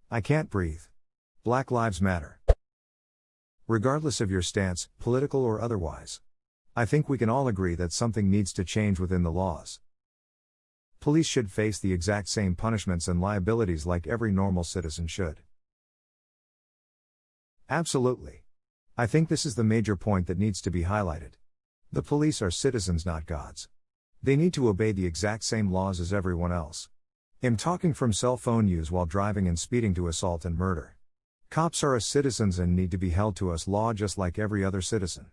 I can't breathe. Black Lives Matter. Regardless of your stance, political or otherwise, I think we can all agree that something needs to change within the laws. Police should face the exact same punishments and liabilities like every normal citizen should. Absolutely. I think this is the major point that needs to be highlighted. The police are citizens, not gods. They need to obey the exact same laws as everyone else. I'm talking from cell phone use while driving and speeding to assault and murder. Cops are us citizens and need to be held to us law just like every other citizen.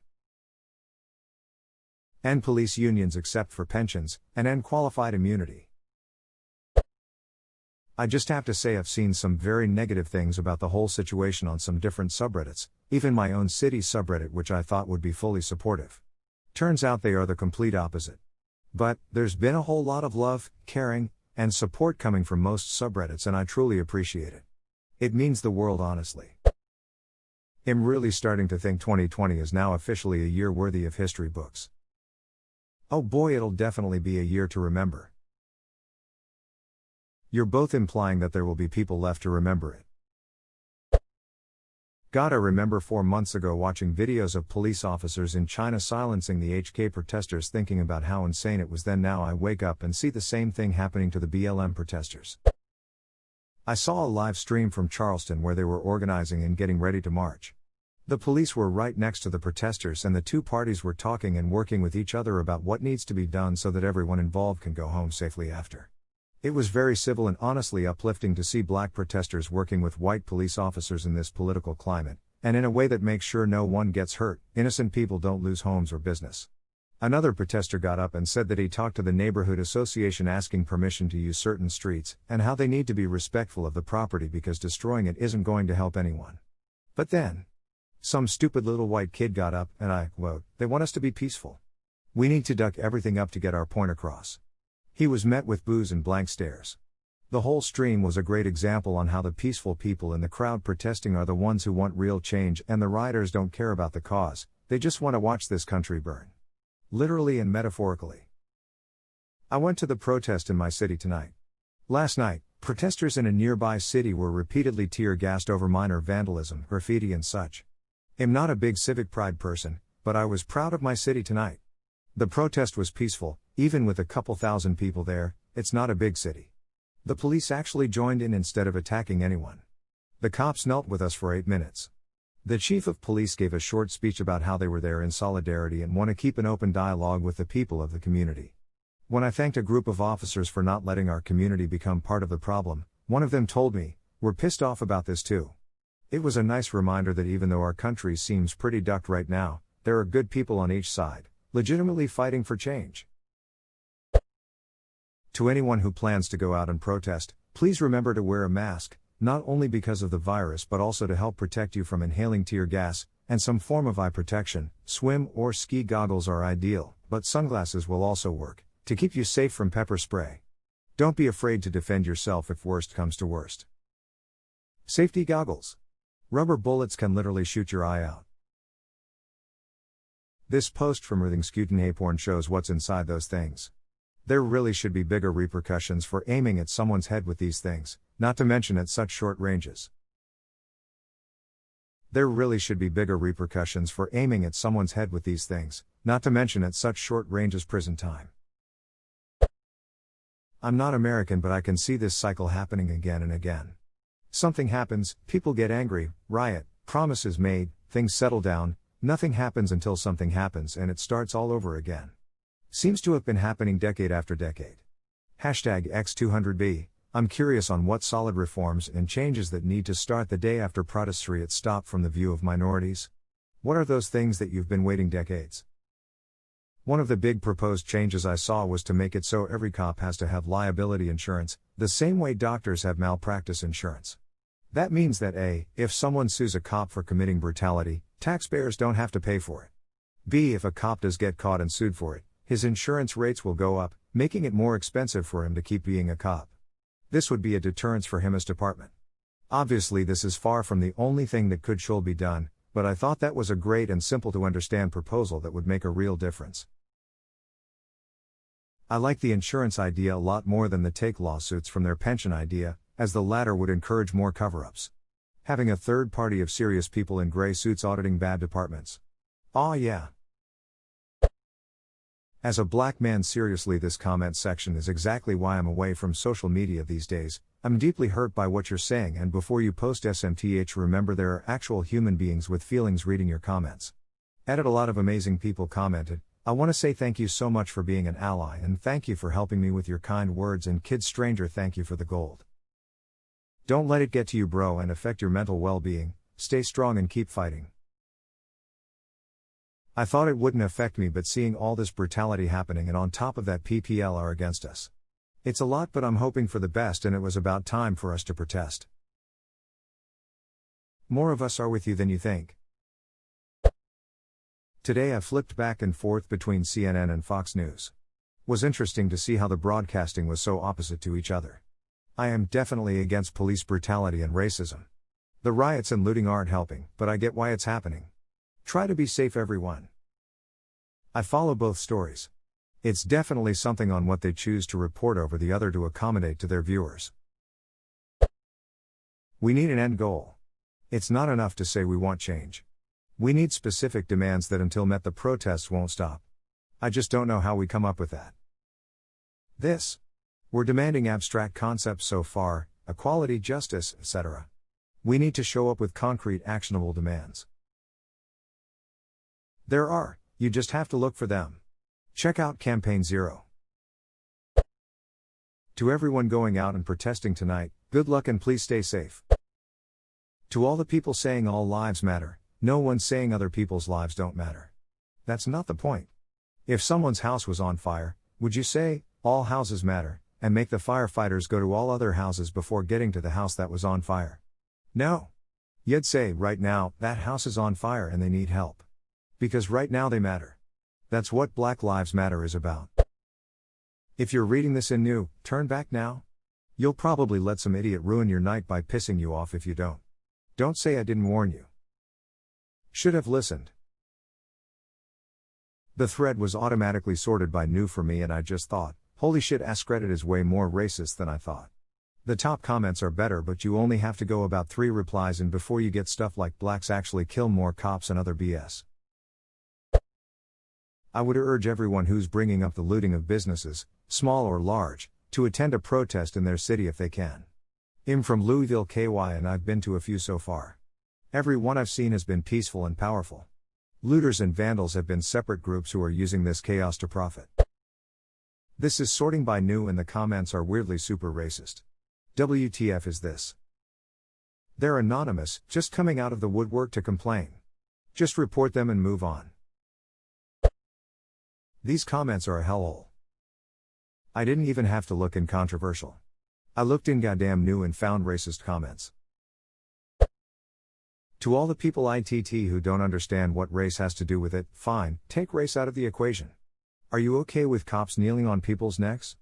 End police unions except for pensions, and end qualified immunity. I just have to say I've seen some very negative things about the whole situation on some different subreddits, even my own city's subreddit, which I thought would be fully supportive. Turns out they are the complete opposite. But there's been a whole lot of love, caring, and support coming from most subreddits, and I truly appreciate it. It means the world, honestly. I'm really starting to think 2020 is now officially a year worthy of history books. Oh boy, it'll definitely be a year to remember. You're both implying that there will be people left to remember it. God, I remember 4 months ago watching videos of police officers in China silencing the HK protesters, thinking about how insane it was then. Now I wake up and see the same thing happening to the BLM protesters. I saw a live stream from Charleston where they were organizing and getting ready to march. The police were right next to the protesters and the two parties were talking and working with each other about what needs to be done so that everyone involved can go home safely after. It was very civil and honestly uplifting to see black protesters working with white police officers in this political climate, and in a way that makes sure no one gets hurt, innocent people don't lose homes or business. Another protester got up and said that he talked to the neighborhood association asking permission to use certain streets, and how they need to be respectful of the property because destroying it isn't going to help anyone. But then, some stupid little white kid got up and I quote, "They want us to be peaceful. We need to duck everything up to get our point across." He was met with boos and blank stares. The whole stream was a great example on how the peaceful people in the crowd protesting are the ones who want real change, and the rioters don't care about the cause, they just want to watch this country burn. Literally and metaphorically. I went to the protest in my city tonight. Last night, protesters in a nearby city were repeatedly tear-gassed over minor vandalism, graffiti and such. I'm not a big civic pride person, but I was proud of my city tonight. The protest was peaceful, even with a couple thousand people there. It's not a big city. The police actually joined in instead of attacking anyone. The cops knelt with us for 8 minutes. The chief of police gave a short speech about how they were there in solidarity and want to keep an open dialogue with the people of the community. When I thanked a group of officers for not letting our community become part of the problem, one of them told me, "We're pissed off about this too." It was a nice reminder that even though our country seems pretty ducked right now, there are good people on each side, legitimately fighting for change. To anyone who plans to go out and protest, please remember to wear a mask, not only because of the virus but also to help protect you from inhaling tear gas, and some form of eye protection. Swim or ski goggles are ideal, but sunglasses will also work, to keep you safe from pepper spray. Don't be afraid to defend yourself if worst comes to worst. Safety goggles. Rubber bullets can literally shoot your eye out. This post from Rithingskuten shows what's inside those things. There really should be bigger repercussions for aiming at someone's head with these things, not to mention at such short ranges. There really should be bigger repercussions for aiming at someone's head with these things, not to mention at such short ranges. Prison time. I'm not American, but I can see this cycle happening again and again. Something happens, people get angry, riot, promises made, things settle down, nothing happens until something happens and it starts all over again. Seems to have been happening decade after decade. #X200B, I'm curious on what solid reforms and changes that need to start the day after protests stop from the view of minorities. What are those things that you've been waiting decades? One of the big proposed changes I saw was to make it so every cop has to have liability insurance, the same way doctors have malpractice insurance. That means that A, if someone sues a cop for committing brutality, taxpayers don't have to pay for it. B, if a cop does get caught and sued for it, his insurance rates will go up, making it more expensive for him to keep being a cop. This would be a deterrence for him as department. Obviously this is far from the only thing that should be done, but I thought that was a great and simple to understand proposal that would make a real difference. I like the insurance idea a lot more than the take lawsuits from their pension idea, as the latter would encourage more cover-ups. Having a third party of serious people in gray suits auditing bad departments. Aw yeah. As a black man, seriously, this comment section is exactly why I'm away from social media these days. I'm deeply hurt by what you're saying, and before you post SMTH, remember there are actual human beings with feelings reading your comments. A lot of amazing people commented. I want to say thank you so much for being an ally, and thank you for helping me with your kind words, and kid stranger, thank you for the gold. Don't let it get to you, bro, and affect your mental well-being. Stay strong and keep fighting. I thought it wouldn't affect me, but seeing all this brutality happening, and on top of that PPL are against us. It's a lot, but I'm hoping for the best, and it was about time for us to protest. More of us are with you than you think. Today I flipped back and forth between CNN and Fox News. Was interesting to see how the broadcasting was so opposite to each other. I am definitely against police brutality and racism. The riots and looting aren't helping, but I get why it's happening. Try to be safe, everyone. I follow both stories. It's definitely something on what they choose to report over the other to accommodate to their viewers. We need an end goal. It's not enough to say we want change. We need specific demands that, until met, the protests won't stop. I just don't know how we come up with that. We're demanding abstract concepts so far, equality, justice, etc. We need to show up with concrete, actionable demands. There are, you just have to look for them. Check out Campaign Zero. To everyone going out and protesting tonight, good luck and please stay safe. To all the people saying all lives matter, no one's saying other people's lives don't matter. That's not the point. If someone's house was on fire, would you say, all houses matter, and make the firefighters go to all other houses before getting to the house that was on fire? No. You'd say, right now, that house is on fire and they need help. Because right now they matter. That's what Black Lives Matter is about. If you're reading this and new, turn back now. You'll probably let some idiot ruin your night by pissing you off if you don't. Don't say I didn't warn you. Should have listened. The thread was automatically sorted by new for me, and I just thought, holy shit, AskReddit is way more racist than I thought. The top comments are better, but you only have to go about 3 replies in before you get stuff like blacks actually kill more cops and other BS. I would urge everyone who's bringing up the looting of businesses, small or large, to attend a protest in their city if they can. I'm from Louisville, KY, and I've been to a few so far. Every one I've seen has been peaceful and powerful. Looters and vandals have been separate groups who are using this chaos to profit. This is sorting by new, and the comments are weirdly super racist. WTF is this? They're anonymous, just coming out of the woodwork to complain. Just report them and move on. These comments are a hellhole. I didn't even have to look in controversial. I looked in goddamn new and found racist comments. To all the people ITT who don't understand what race has to do with it, fine, take race out of the equation. Are you okay with cops kneeling on people's necks?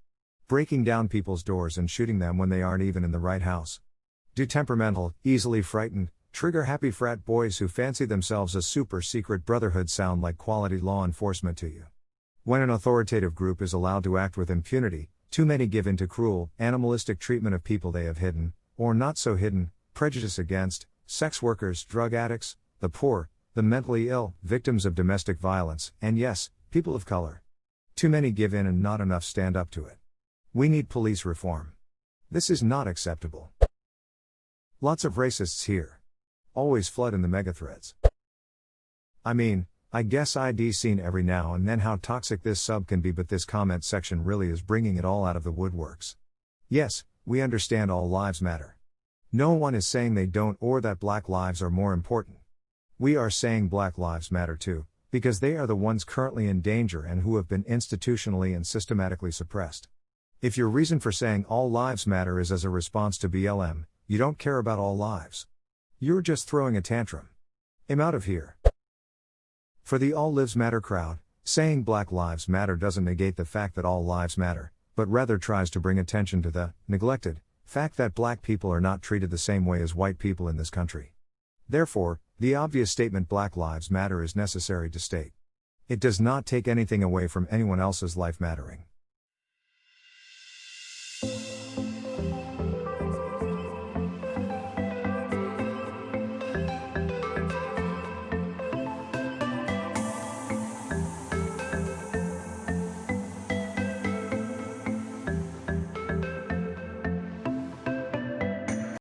Breaking down people's doors and shooting them when they aren't even in the right house? Do temperamental, easily frightened, trigger-happy frat boys who fancy themselves a super-secret brotherhood sound like quality law enforcement to you? When an authoritative group is allowed to act with impunity, too many give in to cruel, animalistic treatment of people they have hidden, or not so hidden, prejudice against, sex workers, drug addicts, the poor, the mentally ill, victims of domestic violence, and yes, people of color. Too many give in and not enough stand up to it. We need police reform. This is not acceptable. Lots of racists here. Always flood in the megathreads. I mean, I guess I'd seen every now and then how toxic this sub can be, but this comment section really is bringing it all out of the woodworks. Yes, we understand all lives matter. No one is saying they don't or that black lives are more important. We are saying black lives matter too, because they are the ones currently in danger and who have been institutionally and systematically suppressed. If your reason for saying all lives matter is as a response to BLM, you don't care about all lives. You're just throwing a tantrum. I'm out of here. For the all lives matter crowd, saying Black Lives Matter doesn't negate the fact that all lives matter, but rather tries to bring attention to the neglected fact that black people are not treated the same way as white people in this country. Therefore, the obvious statement Black Lives Matter is necessary to state. It does not take anything away from anyone else's life mattering.